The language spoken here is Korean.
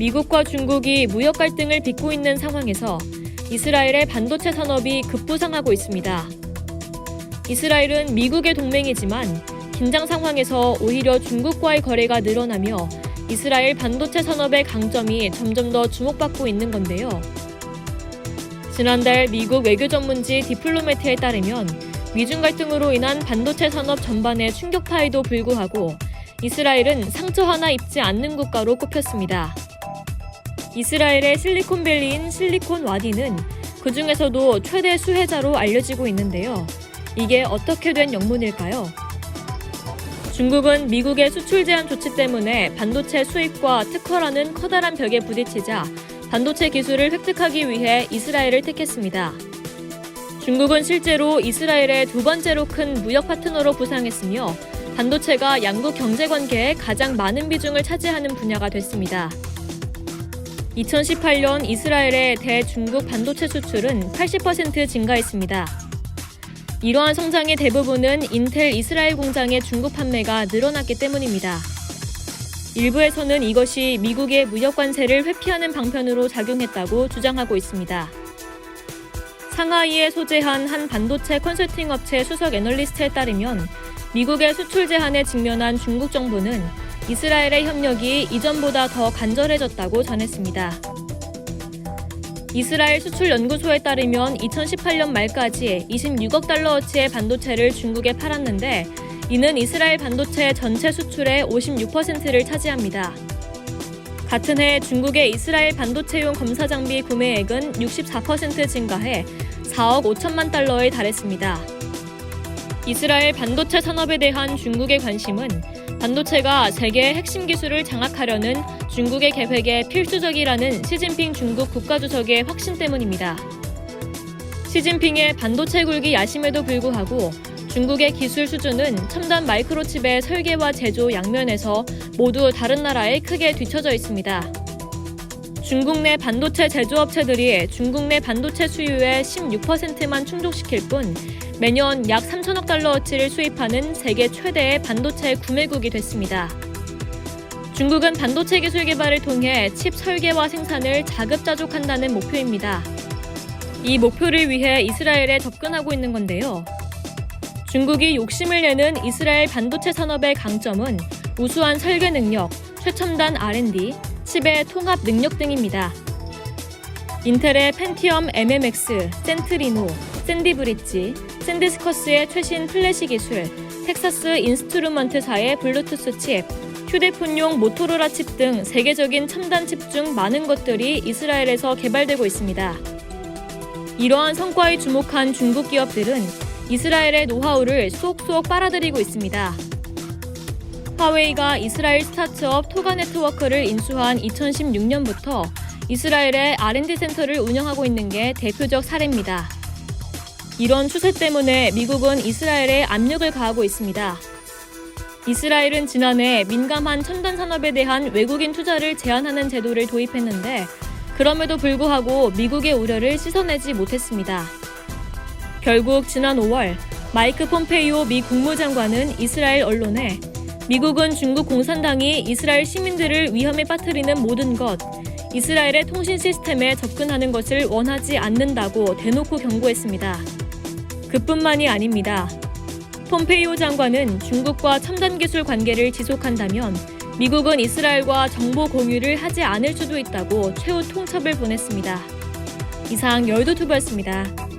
미국과 중국이 무역 갈등을 빚고 있는 상황에서 이스라엘의 반도체 산업이 급부상하고 있습니다. 이스라엘은 미국의 동맹이지만 긴장 상황에서 오히려 중국과의 거래가 늘어나며 이스라엘 반도체 산업의 강점이 점점 더 주목받고 있는 건데요. 지난달 미국 외교 전문지 디플로매트에 따르면 미중 갈등으로 인한 반도체 산업 전반의 충격파에도 불구하고 이스라엘은 상처 하나 입지 않는 국가로 꼽혔습니다. 이스라엘의 실리콘밸리인 실리콘와디는 그중에서도 최대 수혜자로 알려지고 있는데요. 이게 어떻게 된 영문일까요? 중국은 미국의 수출 제한 조치 때문에 반도체 수입과 특허라는 커다란 벽에 부딪히자 반도체 기술을 획득하기 위해 이스라엘을 택했습니다. 중국은 실제로 이스라엘의 두 번째로 큰 무역 파트너로 부상했으며 반도체가 양국 경제 관계에 가장 많은 비중을 차지하는 분야가 됐습니다. 2018년 이스라엘의 대중국 반도체 수출은 80% 증가했습니다. 이러한 성장의 대부분은 인텔 이스라엘 공장의 중국 판매가 늘어났기 때문입니다. 일부에서는 이것이 미국의 무역 관세를 회피하는 방편으로 작용했다고 주장하고 있습니다. 상하이에 소재한 한 반도체 컨설팅 업체 수석 애널리스트에 따르면 미국의 수출 제한에 직면한 중국 정부는 이스라엘의 협력이 이전보다 더 간절해졌다고 전했습니다. 이스라엘 수출연구소에 따르면 2018년 말까지 26억 달러어치의 반도체를 중국에 팔았는데 이는 이스라엘 반도체 전체 수출의 56%를 차지합니다. 같은 해 중국의 이스라엘 반도체용 검사 장비 구매액은 64% 증가해 4억 5천만 달러에 달했습니다. 이스라엘 반도체 산업에 대한 중국의 관심은 반도체가 세계의 핵심 기술을 장악하려는 중국의 계획에 필수적이라는 시진핑 중국 국가주석의 확신 때문입니다. 시진핑의 반도체 굴기 야심에도 불구하고 중국의 기술 수준은 첨단 마이크로칩의 설계와 제조 양면에서 모두 다른 나라에 크게 뒤처져 있습니다. 중국 내 반도체 제조업체들이 중국 내 반도체 수요의 16%만 충족시킬 뿐 매년 약 3천억 달러어치를 수입하는 세계 최대의 반도체 구매국이 됐습니다. 중국은 반도체 기술 개발을 통해 칩 설계와 생산을 자급자족한다는 목표입니다. 이 목표를 위해 이스라엘에 접근하고 있는 건데요. 중국이 욕심을 내는 이스라엘 반도체 산업의 강점은 우수한 설계 능력, 최첨단 R&D, 칩의 통합 능력 등입니다. 인텔의 펜티엄 MMX, 센트리노, 샌디브릿지, 샌디스커스의 최신 플래시 기술, 텍사스 인스트루먼트사의 블루투스 칩, 휴대폰용 모토로라 칩 등 세계적인 첨단 칩 중 많은 것들이 이스라엘에서 개발되고 있습니다. 이러한 성과에 주목한 중국 기업들은 이스라엘의 노하우를 쏙쏙 빨아들이고 있습니다. 화웨이가 이스라엘 스타트업 토가 네트워크를 인수한 2016년부터 이스라엘의 R&D 센터를 운영하고 있는 게 대표적 사례입니다. 이런 추세 때문에 미국은 이스라엘에 압력을 가하고 있습니다. 이스라엘은 지난해 민감한 첨단 산업에 대한 외국인 투자를 제한하는 제도를 도입했는데 그럼에도 불구하고 미국의 우려를 씻어내지 못했습니다. 결국 지난 5월 마이크 폼페이오 미 국무장관은 이스라엘 언론에 미국은 중국 공산당이 이스라엘 시민들을 위험에 빠뜨리는 모든 것, 이스라엘의 통신 시스템에 접근하는 것을 원하지 않는다고 대놓고 경고했습니다. 그뿐만이 아닙니다. 폼페이오 장관은 중국과 첨단 기술 관계를 지속한다면 미국은 이스라엘과 정보 공유를 하지 않을 수도 있다고 최후 통첩을 보냈습니다. 이상 열도투브였습니다.